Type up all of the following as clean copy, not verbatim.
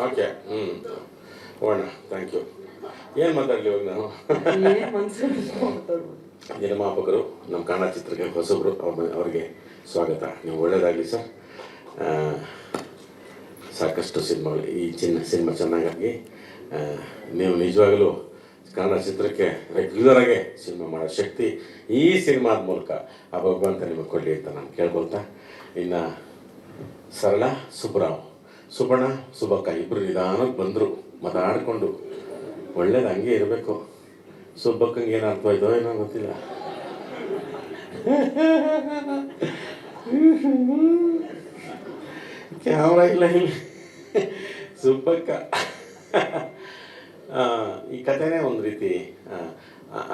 Okay, ಹೋಗೋಣ. Thank you. ಏನು ಮಾತಾಡಲಿ ಇವಾಗ ನಾನು? ನಿರ್ಮಾಪಕರು, ನಮ್ಮ ಕನ್ನಡ ಚಿತ್ರಕ್ಕೆ ಹೊಸಬ್ರು, ಅವ್ರಿಗೆ ಸ್ವಾಗತ. ನೀವು ಒಳ್ಳೆಯದಾಗಲಿ ಸರ್. ಸಾಕಷ್ಟು ಸಿನಿಮಾಗಳು, ಈ ಸಿನಿಮಾ ಚೆನ್ನಾಗಾಗಿ ನೀವು ನಿಜವಾಗಲೂ ಕನ್ನಡ ಚಿತ್ರಕ್ಕೆ ರೆಗ್ಯುಲರಾಗೆ ಸಿನಿಮಾ ಮಾಡೋ ಶಕ್ತಿ ಈ ಸಿನಿಮಾದ ಮೂಲಕ ಆ ಭಗವಂತ ನಿಮಗೆ ಕೊಡಲಿ ಅಂತ ನಾನು ಕೇಳ್ಕೊಳ್ತಾ, ಇನ್ನು ಸರಳ, ಸುಬಣ್ಣ, ಸುಬ್ಬಕ್ಕ ಇಬ್ಬರು ನಿಧಾನಕ್ಕೆ ಬಂದರು ಮಾತಾಡಿಕೊಂಡು. ಒಳ್ಳೇದು ಹಂಗೆ ಇರಬೇಕು. ಸುಬ್ಬಕ್ಕಂಗೆ ಏನು ಅರ್ಥ ಆಯ್ತೋ ಏನೋ ಗೊತ್ತಿಲ್ಲ. ಕ್ಯಾಮ್ರಾ ಇಲ್ಲ ಇಲ್ಲಿ. ಸುಬ್ಬಕ್ಕ ಈ ಕಥೆನೇ ಒಂದು ರೀತಿ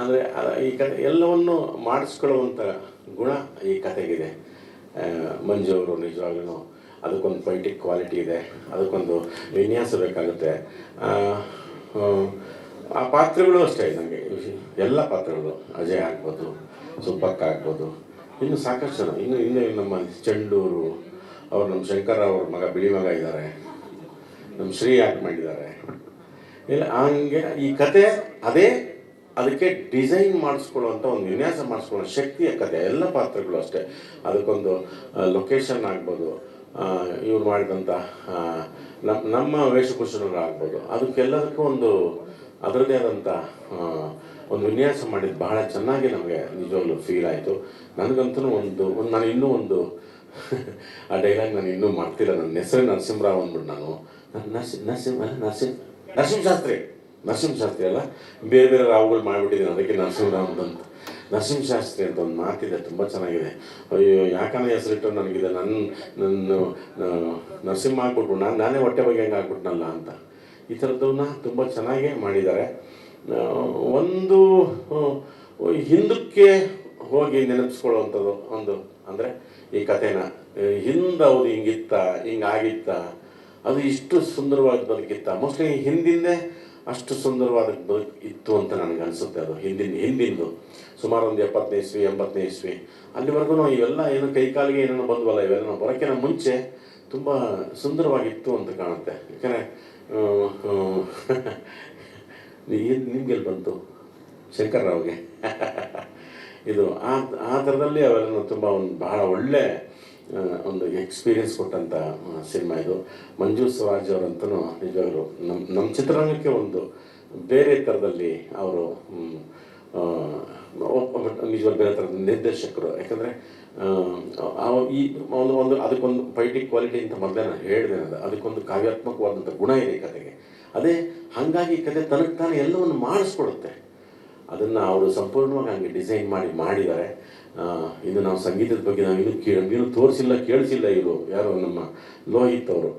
ಅಂದರೆ ಈ ಕತೆ ಎಲ್ಲವನ್ನು ಮಾಡಿಸ್ಕೊಳ್ಳುವಂಥ ಗುಣ ಈ ಕತೆಗಿದೆ. ಮಂಜು ಅವರು ನಿಜವಾಗ್ಲೂ ಅದಕ್ಕೊಂದು ಪೊಯಿಟಿಕ್ ಕ್ವಾಲಿಟಿ ಇದೆ, ಅದಕ್ಕೊಂದು ವಿನ್ಯಾಸ ಬೇಕಾಗುತ್ತೆ. ಆ ಪಾತ್ರಗಳು ಅಷ್ಟೇ, ನನಗೆ ಎಲ್ಲ ಪಾತ್ರಗಳು, ಅಜಯ್ ಆಗ್ಬೋದು, ಸುಬ್ಬಕ್ಕ ಆಗ್ಬೋದು, ಇನ್ನು ಸಾಕಷ್ಟು ಜನ, ಇನ್ನು ನಮ್ಮ ಚಂಡೂರು ಅವರು, ನಮ್ಮ ಶಂಕರ ಅವ್ರ ಮಗ, ಬಿಳಿ ಮಗ ಇದ್ದಾರೆ, ನಮ್ಮ ಶ್ರೀ ಆ್ಯಕ್ಟ್ ಮಾಡಿದ್ದಾರೆ. ಇಲ್ಲ ಹಂಗೆ ಈ ಕತೆ ಅದಕ್ಕೆ ಡಿಸೈನ್ ಮಾಡಿಸ್ಕೊಳ್ಳುವಂಥ ಒಂದು ವಿನ್ಯಾಸ ಮಾಡಿಸ್ಕೊಳ್ಳೋ ಶಕ್ತಿಯ ಕತೆ. ಎಲ್ಲ ಪಾತ್ರಗಳು ಅಷ್ಟೇ. ಅದಕ್ಕೊಂದು ಲೊಕೇಶನ್ ಆಗ್ಬೋದು, ಇವ್ರು ಮಾಡಿದಂಥ ನಮ್ಮ ವೇಷಭೂಷಣಗಳು ಆಗ್ಬೋದು, ಅದಕ್ಕೆಲ್ಲದಕ್ಕೂ ಒಂದು ಅದರದ್ದೇ ಆದಂಥ ಒಂದು ವಿನ್ಯಾಸ ಮಾಡಿದ್ದು ಬಹಳ ಚೆನ್ನಾಗಿ ನಮಗೆ ನಿಜವಾಗ್ಲೂ ಫೀಲ್ ಆಯಿತು. ನನಗಂತೂ ನಾನು ಇನ್ನೂ ಒಂದು ಆ ಡೈಲಾಗ್ ನಾನು ಇನ್ನೂ ಮಾಡ್ತಿಲ್ಲ. ನನ್ನ ಹೆಸರು ನರಸಿಂಹರಾವ್ ಅಂದ್ಬಿಟ್ಟು ನಾನು ನರಸಿಂಹಶಾಸ್ತ್ರಿ ಅಲ್ಲ, ಬೇರೆ ಬೇರೆ ರಾವುಗಳು ಮಾಡಿಬಿಟ್ಟಿದ್ದೀನಿ, ಅದಕ್ಕೆ ನರಸಿಂಹರಾವ್ ಅಂತ. ನರಸಿಂಹಶಾಸ್ತ್ರಿ ಅಂತ ಒಂದು ಮಾತಿದೆ, ತುಂಬ ಚೆನ್ನಾಗಿದೆ. ಅಯ್ಯೋ ಯಾಕಂದ್ರೆ ಹೆಸರಿಟ್ಟು ನನಗಿದೆ, ನನ್ನ ನರಸಿಂಹ ಆಗ್ಬಿಟ್ಬಿಟ್ಟು ನಾನೇ ಹೊಟ್ಟೆ ಬಗ್ಗೆ ಹೆಂಗೆ ಆಗ್ಬಿಟ್ನಲ್ಲ ಅಂತ. ಈ ಥರದ್ದನ್ನ ತುಂಬ ಚೆನ್ನಾಗೇ ಮಾಡಿದ್ದಾರೆ. ಒಂದು ಹಿಂದಕ್ಕೆ ಹೋಗಿ ನೆನಪಿಸ್ಕೊಳ್ಳುವಂಥದ್ದು ಒಂದು ಅಂದರೆ ಈ ಕಥೆನ ಹಿಂದೆ ಅವ್ರು ಹಿಂಗಿತ್ತ, ಹಿಂಗಾಗಿತ್ತ, ಅದು ಇಷ್ಟು ಸುಂದರವಾಗಿ ಬದುಕಿತ್ತ. ಮೋಸ್ಟ್ಲಿ ಹಿಂದಿಂದೆ ಅಷ್ಟು ಸುಂದರವಾದ ಬದುಕು ಇತ್ತು ಅಂತ ನನಗೆ ಅನಿಸುತ್ತೆ. ಅದು ಹಿಂದಿಂದು ಸುಮಾರು ಒಂದು 70ನೇ ಇಸ್ವಿ 80ನೇ ಇಸ್ವಿ ಅಲ್ಲಿವರೆಗೂ ಇವೆಲ್ಲ ಏನು ಕೈಕಾಲಿಗೆ ಏನೇನೋ ಬಂದ್ವಲ್ಲ, ಇವೆಲ್ಲ ಬರೋಕ್ಕಿಂತ ಮುಂಚೆ ತುಂಬ ಸುಂದರವಾಗಿತ್ತು ಅಂತ ಕಾಣುತ್ತೆ. ಯಾಕಂದರೆ ನಿಮ್ಗೆಲ್ಲಿ ಬಂತು ಶಂಕರ್ರಾವ್ಗೆ ಇದು ಆ ಥರದಲ್ಲಿ ಅವೆಲ್ಲ ತುಂಬ ಒಂದು ಬಹಳ ಒಳ್ಳೆ ಒಂದು ಎಕ್ಸ್ಪೀರಿಯನ್ಸ್ ಕೊಟ್ಟಂಥ ಸಿನಿಮಾ ಇದು. ಮಂಜು ಸ್ವರಾಜ್ ಅವರಂತೂ ನಿಜವಾಗ್ಲೂ ನಮ್ಮ ಚಿತ್ರರಂಗಕ್ಕೆ ಒಂದು ಬೇರೆ ಥರದಲ್ಲಿ ಅವರು ನಿಜವಾಗ್ಲೂ ಬೇರೆ ಥರದ ನಿರ್ದೇಶಕರು. ಯಾಕಂದರೆ ಈ ಒಂದು ಅದಕ್ಕೊಂದು ಪೊಯಿಟಿಕ್ ಕ್ವಾಲಿಟಿ ಅಂತ ಮೊದಲೇ ನಾನು ಹೇಳಿದೆ, ಅದಕ್ಕೊಂದು ಕಾವ್ಯಾತ್ಮಕವಾದಂಥ ಗುಣ ಇದೆ ಈ ಕತೆಗೆ. ಅದೇ ಹಾಗಾಗಿ ಈ ಕತೆ ತನಗೆ ತಾನೇ ಎಲ್ಲವನ್ನು ಮಾಡಿಸ್ಕೊಡುತ್ತೆ. ಅದನ್ನು ಅವರು ಸಂಪೂರ್ಣವಾಗಿ ಹಂಗೆ ಡಿಸೈನ್ ಮಾಡಿದ್ದಾರೆ. ಇದು ನಾವು ಸಂಗೀತದ ಬಗ್ಗೆ ನಾವು ಇನ್ನೂ ತೋರಿಸಿಲ್ಲ, ಕೇಳಿಸಿಲ್ಲ. ಇವರು ಯಾರು ನಮ್ಮ ಲೋಹಿತ್ ಅವರು,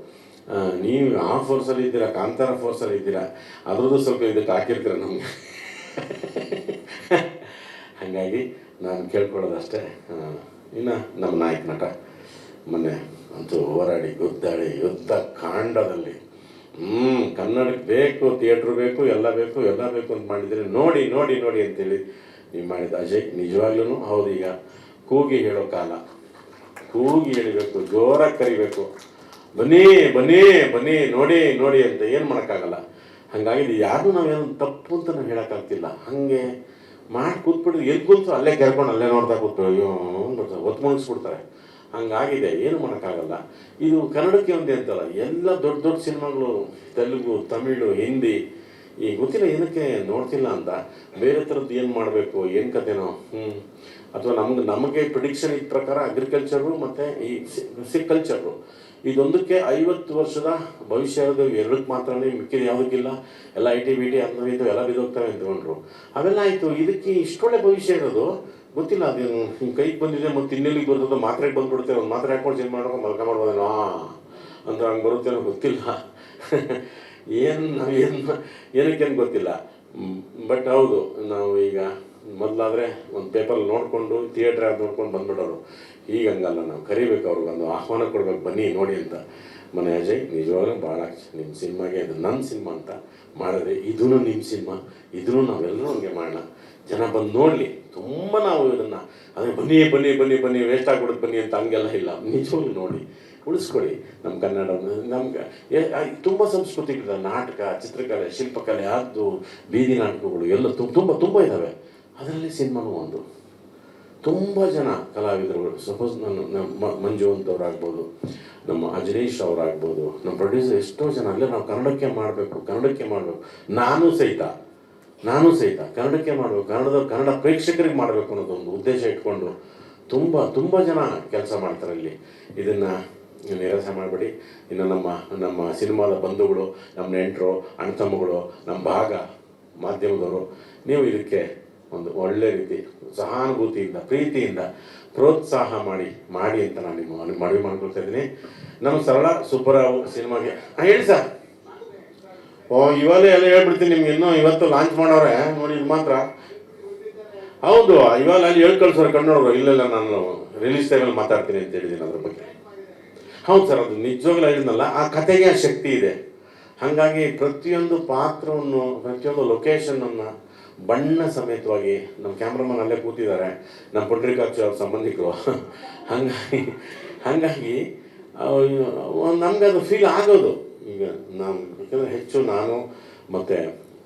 ನೀವು ಆ ಫೋರ್ಸಲ್ಲಿ ಇದ್ದೀರಾ, ಕಾಂತಾರ ಫೋರ್ಸಲ್ಲಿ ಇದ್ದೀರಾ, ಅದರದ್ದು ಸ್ವಲ್ಪ ಇದಕ್ಕೆ ಹಾಕಿರ್ತೀರ ನಮಗೆ. ಹಾಗಾಗಿ ನಾನು ಕೇಳ್ಕೊಳ್ಳೋದಷ್ಟೇ. ಇನ್ನು ನಮ್ಮ ನಾಯಕ ನಟ ಮೊನ್ನೆ ಅಂತೂ ಹೋರಾಡಿ ಗುದ್ದಾಡಿ ಯುದ್ಧ ಕಾಂಡದಲ್ಲಿ ಕನ್ನಡಕ್ಕೆ ಬೇಕು, ಥಿಯೇಟ್ರ್ ಬೇಕು, ಎಲ್ಲ ಬೇಕು ಅಂತ ಮಾಡಿದರೆ ನೋಡಿ ನೋಡಿ ನೋಡಿ ಅಂತೇಳಿ ನೀವು ಮಾಡಿದ ಅಜಯ್ ನಿಜವಾಗ್ಲೂ ಹೌದು. ಈಗ ಕೂಗಿ ಹೇಳೋ ಕಾಲ, ಕೂಗಿ ಹೇಳಿಬೇಕು, ಜೋರಾಗಿ ಕರಿಬೇಕು, ಬನ್ನಿ ಬನ್ನಿ ಬನ್ನಿ ನೋಡಿ ನೋಡಿ ಅಂತ. ಏನು ಮಾಡೋಕ್ಕಾಗಲ್ಲ. ಹಾಗಾಗಿ ಯಾರು ನಾವೇನು ತಪ್ಪು ಅಂತ ನಾವು ಹೇಳೋಕ್ಕಾಗ್ತಿಲ್ಲ. ಹಾಗೆ ಮಾಡಿ ಕೂತ್ಬಿಟ್ಟು ಎಲ್ಲಿ ಕೂತು ಅಲ್ಲೇ ಕೆರ್ಕೊಂಡು ಅಲ್ಲೇ ನೋಡ್ತಾ ಕೂತು ಒತ್ತು ಮುಗಿಸ್ಬಿಡ್ತಾರೆ. ಹಂಗಾಗಿದೆ, ಏನು ಮಾಡೋಕ್ಕಾಗಲ್ಲ. ಇದು ಕನ್ನಡಕ್ಕೆ ಒಂದೇ ಅಂತಲ್ಲ, ಎಲ್ಲ ದೊಡ್ಡ ದೊಡ್ಡ ಸಿನಿಮಾಗಳು ತೆಲುಗು, ತಮಿಳು, ಹಿಂದಿ, ಈ ಗೊತ್ತಿಲ್ಲ ಏನಕ್ಕೆ ನೋಡ್ತಿಲ್ಲ ಅಂತ ಬೇರೆ ಥರದ್ದು ಏನು ಮಾಡಬೇಕು, ಏನು ಕತೆನೋ ಅಥವಾ ನಮಗೆ ಪ್ರಿಡಿಕ್ಷನ್ ಇದ್ದ ಪ್ರಕಾರ ಅಗ್ರಿಕಲ್ಚರು ಮತ್ತು ಈ ಸಿಕಲ್ಚರು ಇದೊಂದಕ್ಕೆ 50 ವರ್ಷದ ಭವಿಷ್ಯ ಇರೋದು ಎರಡಕ್ಕೆ ಮಾತ್ರನೇ, ಮಿಕ್ಕಿದ ಯಾವುದಕ್ಕಿಲ್ಲ. ಎಲ್ಲ IT BT ಅಂತ ಎಲ್ಲ ಬಿದ್ದೋಗ್ತವೆ ಅಂದ್ಕೊಂಡ್ರು. ಅವೆಲ್ಲ ಆಯಿತು. ಇದಕ್ಕೆ ಇಷ್ಟೊಳ್ಳೆ ಭವಿಷ್ಯ ಇರೋದು ಗೊತ್ತಿಲ್ಲ. ಅದೇನು ಹಿಂಗೆ ಕೈಗೆ ಬಂದಿದೆ ಮತ್ತು ಇನ್ನೆಲ್ಲಿಗೆ ಬರ್ತದೋ, ಮಾತ್ರೆಗೆ ಬಂದುಬಿಡುತ್ತೆ. ಒಂದು ಮಾತ್ರೆ ಹಾಕ್ಕೊಂಡು ಚೇಂಜ್ ಮಾಡ್ಕೊಂಡು ಮಲ್ಕ ಮಾಡ್ಬೋದೇನೋ ಅಂದ್ರೆ ಹಂಗೆ ಬರುತ್ತೇನೋ ಗೊತ್ತಿಲ್ಲ. ಏನಕ್ಕೇನು ಗೊತ್ತಿಲ್ಲ. ಬಟ್ ಹೌದು, ನಾವು ಈಗ ಮೊದಲಾದರೆ ಒಂದು ಪೇಪರಲ್ಲಿ ನೋಡಿಕೊಂಡು ಥಿಯೇಟ್ರ್ ಯಾವ್ದು ನೋಡ್ಕೊಂಡು ಬಂದ್ಬಿಡೋರು. ಈಗ ಹಂಗಲ್ಲ, ನಾವು ಕರಿಬೇಕು, ಅವ್ರಿಗೊಂದು ಆಹ್ವಾನ ಕೊಡ್ಬೇಕು, ಬನ್ನಿ ನೋಡಿ ಅಂತ. ಮನೆ ಅಜಯ್ ನಿಜವಾಗ್ಲೂ ಭಾಳ ನಿಮ್ಮ ಸಿನಿಮಾಗೆ ಅದು ನನ್ನ ಸಿನಿಮಾ ಅಂತ ಮಾಡಿದ್ರೆ, ಇದೂ ನಿಮ್ಮ ಸಿನಿಮಾ, ಇದೂ ನಾವೆಲ್ಲರೂ ಹಂಗೆ ಮಾಡೋಣ, ಜನ ಬಂದು ನೋಡಲಿ. ತುಂಬ ನಾವು ಇದನ್ನು ಅದೇ ಬನ್ನಿ ಬನ್ನಿ ಬನ್ನಿ ಬನ್ನಿ ವೇಸ್ಟ್ ಆಗ್ಬಿಡುತ್ತೆ ಬನ್ನಿ ಅಂತ ಹಂಗೆಲ್ಲ ಇಲ್ಲ. ನಿಜವಾಗ್ಲೂ ನೋಡಿ, ಉಳಿಸ್ಕೊಳ್ಳಿ ನಮ್ಮ ಕನ್ನಡ. ನಮ್ಗೆ ತುಂಬ ಸಂಸ್ಕೃತಿಗಳಿದೆ, ನಾಟಕ, ಚಿತ್ರಕಲೆ, ಶಿಲ್ಪಕಲೆ, ಅದು ಬೀದಿ ನಾಟಕಗಳು ಎಲ್ಲ ತುಂಬ ಇದ್ದಾವೆ. ಅದರಲ್ಲಿ ಸಿನಿಮಾನೂ ಒಂದು. ತುಂಬ ಜನ ಕಲಾವಿದರುಗಳು, ಸಪೋಸ್ ನಮ್ಮ ಮಂಜು ಅಂತವ್ರಾಗ್ಬೋದು, ನಮ್ಮ ಅಜನೀಶ್ ಅವರಾಗ್ಬೋದು, ನಮ್ಮ ಪ್ರೊಡ್ಯೂಸರ್, ಎಷ್ಟೋ ಜನ ಅಲ್ಲೇ ನಾವು ಕನ್ನಡಕ್ಕೆ ಮಾಡಬೇಕು. ನಾನು ಸಹಿತ ಕನ್ನಡಕ್ಕೆ ಮಾಡಬೇಕು, ಕನ್ನಡ ಪ್ರೇಕ್ಷಕರಿಗೆ ಮಾಡಬೇಕು ಅನ್ನೋದೊಂದು ಉದ್ದೇಶ ಇಟ್ಕೊಂಡು ತುಂಬ ಜನ ಕೆಲಸ ಮಾಡ್ತಾರೆ ಇಲ್ಲಿ. ಇದನ್ನು ನಿರಾಸೆ ಮಾಡಬೇಡಿ. ಇನ್ನು ನಮ್ಮ ಸಿನಿಮಾದ ಬಂಧುಗಳು, ನಮ್ಮ ನೆಂಟರು, ಅಣ್ಣ ತಮ್ಮಗಳು, ನಮ್ಮ ಭಾಗ ಮಾಧ್ಯಮದವರು, ನೀವು ಇದಕ್ಕೆ ಒಂದು ಒಳ್ಳೆ ರೀತಿ ಸಹಾನುಭೂತಿಯಿಂದ, ಪ್ರೀತಿಯಿಂದ ಪ್ರೋತ್ಸಾಹ ಮಾಡಿ ಅಂತ ನಾನು ನಿಮ್ಮ ಮನವಿ ಮಾಡ್ಕೊಳ್ತಾ ಇದ್ದೀನಿ. ನಮ್ಮ ಸರಳ ಸುಬ್ಬರಾವ್ ಸಿನಿಮಾಗೆ ಹೇಳಿ ಸರ್. ಇವಾಗ ಎಲ್ಲ ಹೇಳ್ಬಿಡ್ತೀನಿ ನಿಮ್ಗೆ. ಇನ್ನೂ ಇವತ್ತು ಲಾಂಚ್ ಮಾಡೋರೆ ನೋಡಿ. ಇದು ಮಾತ್ರ ಹೌದು, ಇವಾಗ ಅಲ್ಲಿ ಕಳ್ಸೋರು ಕನ್ನಡವರು. ಇಲ್ಲ ನಾನು ರಿಲೀಸ್ ಟೈಮಲ್ಲಿ ಮಾತಾಡ್ತೀನಿ ಅಂತ ಹೇಳಿದ್ದೀನಿ ಅದ್ರ ಬಗ್ಗೆ. ಹೌದು ಸರ್, ಅದು ನಿಜವಾಗ್ಲೂ ಹೇಳಿದ್ನಲ್ಲ, ಆ ಕಥೆಗೆ ಆ ಶಕ್ತಿ ಇದೆ. ಹಾಗಾಗಿ ಪ್ರತಿಯೊಂದು ಪಾತ್ರವನ್ನು, ಪ್ರತಿಯೊಂದು ಲೊಕೇಶನನ್ನು ಬಣ್ಣ ಸಮೇತವಾಗಿ ನಮ್ಮ ಕ್ಯಾಮ್ರಾಮನ್ ಅಲ್ಲೇ ಕೂತಿದ್ದಾರೆ, ನಮ್ಮ ಪುಂಡ್ರಿಕಾಕ್ಷ ಅವ್ರ ಸಂಬಂಧಿಕರು. ಹಾಗಾಗಿ ನಮ್ಗೆ ಅದು ಫೀಲ್ ಆಗೋದು. ಈಗ ಯಾಕಂದರೆ ಹೆಚ್ಚು ನಾನು ಮತ್ತು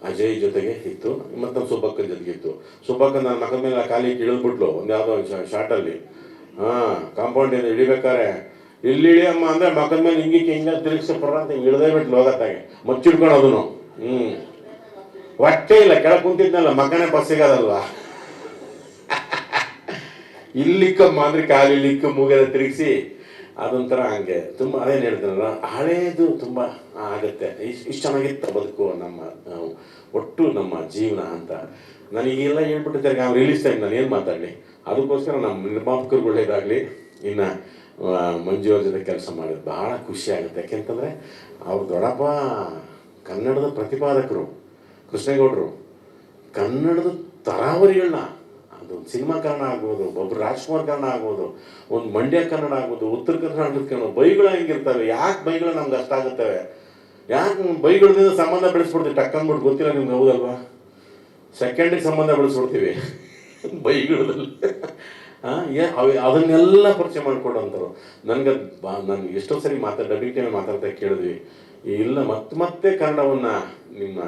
ಅಜಯ್ ಜೊತೆಗೆ ಇತ್ತು, ಮತ್ತು ನಮ್ಮ ಸುಬ್ಬಕ್ಕನ ಜೊತೆಗೆ ಇತ್ತು. ಸುಬ್ಬಕ್ಕ ನನ್ನ ಮಗನ ಮೇಲೆ ಖಾಲಿ ಇಳಿದ್ಬಿಟ್ಲು ಒಂದು ಯಾವುದೋ ಶಾರ್ಟಲ್ಲಿ. ಕಾಂಪೌಂಡಿಂದ ಇಳಿಬೇಕಾರೆ ಇಲ್ಲಿ ಅಮ್ಮ ಅಂದರೆ ಮಗನ ಮೇಲೆ ಹಿಂಗೆ ತಿರುಗಿಸಿ ಅಂತ ಇಳ್ದೇ ಬಿಟ್ಲು ಹೋಗತ್ತಾಗೆ, ಮಚ್ಚಿಡ್ಕೊಂಡು ಅದನ್ನು. ಹೊಟ್ಟೆ ಇಲ್ಲ, ಕೆಳಗೆ ಕುಂತಿದ್ನಲ್ಲ, ಮಗನೇ ಬಸ್ಸಿಗದಲ್ವಾ. ಇಲ್ಲಿಕ್ಕಮ್ಮ ಅಂದರೆ ಕಾಲು ಇಲ್ಲಿಕ್ಕ ಮೂಗೆಲ್ಲ ತಿರುಗಿಸಿ ಅದೊಂಥರ ಹಂಗೆ ತುಂಬ. ಅದೇನು ಹೇಳ್ತಾರಲ್ಲ, ಹಳೇದು ತುಂಬ ಆಗುತ್ತೆ. ಇಷ್ಟು ಚೆನ್ನಾಗಿತ್ತು ಬದುಕು, ನಮ್ಮ ಒಟ್ಟು ನಮ್ಮ ಜೀವನ ಅಂತ ನನಗೀಗೆಲ್ಲ ಹೇಳ್ಬಿಟ್ಟಿದ್ದಾರೆ. ನಾವು ರಿಲೀಸ್ ಟೈಮ್ ನಾನು ಏನು ಮಾತಾಡಲಿ, ಅದಕ್ಕೋಸ್ಕರ ನಮ್ಮ ನಿರ್ಮಾಪಕರು ಒಳ್ಳೇದಾಗಲಿ. ಇನ್ನು ಮಂಜು ಅವ್ರ ಜೊತೆ ಕೆಲಸ ಮಾಡೋದು ಭಾಳ ಖುಷಿ ಆಗುತ್ತೆ. ಯಾಕೆಂತಂದರೆ ಅವ್ರು ದೊಡ್ಡಪ್ಪ ಕನ್ನಡದ ಪ್ರತಿಪಾದಕರು, ಕೃಷ್ಣೇಗೌಡರು. ಕನ್ನಡದ ತರಾವರಿಗಳನ್ನ, ಅದೊಂದು ಸಿನಿಮಾ ಕನ್ನಡ ಆಗ್ಬೋದು, ಒಬ್ಬರು ರಾಜ್ಕುಮಾರ್ ಕನ್ನಡ ಆಗ್ಬೋದು, ಒಂದು ಮಂಡ್ಯ ಕನ್ನಡ ಆಗ್ಬೋದು, ಉತ್ತರ ಕರ್ನಾಟಕದ ಕನ್ನಡ. ಬೈಗಳು ಹೆಂಗಿರ್ತವೆ, ಯಾಕೆ ಬೈಗಳು ನಮ್ಗೆ ಅಷ್ಟ ಆಗುತ್ತವೆ, ಯಾಕೆ ಬೈಗಳದಿಂದ ಸಂಬಂಧ ಬೆಳೆಸ್ಬಿಡ್ತೀವಿ ಟಕ್ಕಂದ್ಬಿಟ್ಟು. ಗೊತ್ತಿಲ್ಲ ನಿಮ್ಗೆ, ಹೌದಲ್ವಾ? ಸೆಕೆಂಡಿಗೆ ಸಂಬಂಧ ಬೆಳೆಸ್ಬಿಡ್ತೀವಿ ಬೈಗಳಲ್ಲಿ. ಅದನ್ನೆಲ್ಲ ಪರಿಚಯ ಮಾಡಿಕೊಡೋಂಥವ್ರು. ನಾನು ಎಷ್ಟೋ ಸರಿ ಡಬ್ಬಿಂಗ್ ಟೈಮ್ ಮಾತಾಡ್ತಾ ಕೇಳಿದ್ವಿ, ಇಲ್ಲ ಮತ್ತೆ ಕನ್ನಡವನ್ನು ನಿಮ್ಮ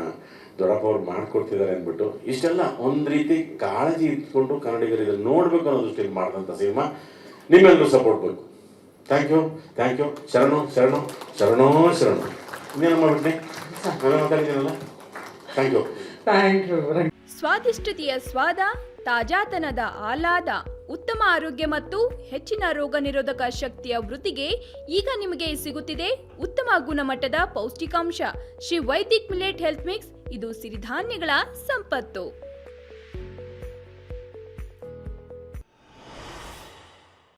ದೊಡ್ಡಪ್ಪ ಅವ್ರು ಮಾಡಿಕೊಡ್ತಿದ್ದಾರೆ ಅಂದ್ಬಿಟ್ಟು. ಇಷ್ಟೆಲ್ಲ ಒಂದು ರೀತಿ ಕಾಳಜಿ ಇಟ್ಕೊಂಡು ಕನ್ನಡಿಗರು ಇದನ್ನು ನೋಡಬೇಕು ಅನ್ನೋ ದೃಷ್ಟಿಯಲ್ಲಿ ಮಾಡಿದಂಥ ಸಿನಿಮಾ. ನಿಮ್ಮೆಲ್ಲರೂ ಸಪೋರ್ಟ್ ಬೇಕು. Thank you. ಶರಣು. ಇನ್ನೇನು ಮಾಡ್ಬಿಟ್ನಿ, ನಾವೇ ಮಾತಾಡಿದ್ದೀನಲ್ಲ. Thank you. ಸ್ವಾದಿಷ್ಟತೆಯ ಸ್ವಾದ, ತಾಜಾತನದ ಆಹ್ಲಾದ, ಉತ್ತಮ ಆರೋಗ್ಯ ಮತ್ತು ಹೆಚ್ಚಿನ ರೋಗ ನಿರೋಧಕ ಶಕ್ತಿಯ ವೃದ್ಧಿಗೆ ಈಗ ನಿಮಗೆ ಸಿಗುತ್ತಿದೆ ಉತ್ತಮ ಗುಣಮಟ್ಟದ ಪೌಷ್ಟಿಕಾಂಶ. Shri Vaidik millet health mix. ಇದು ಸಿರಿಧಾನ್ಯಗಳ ಸಂಪತ್ತು.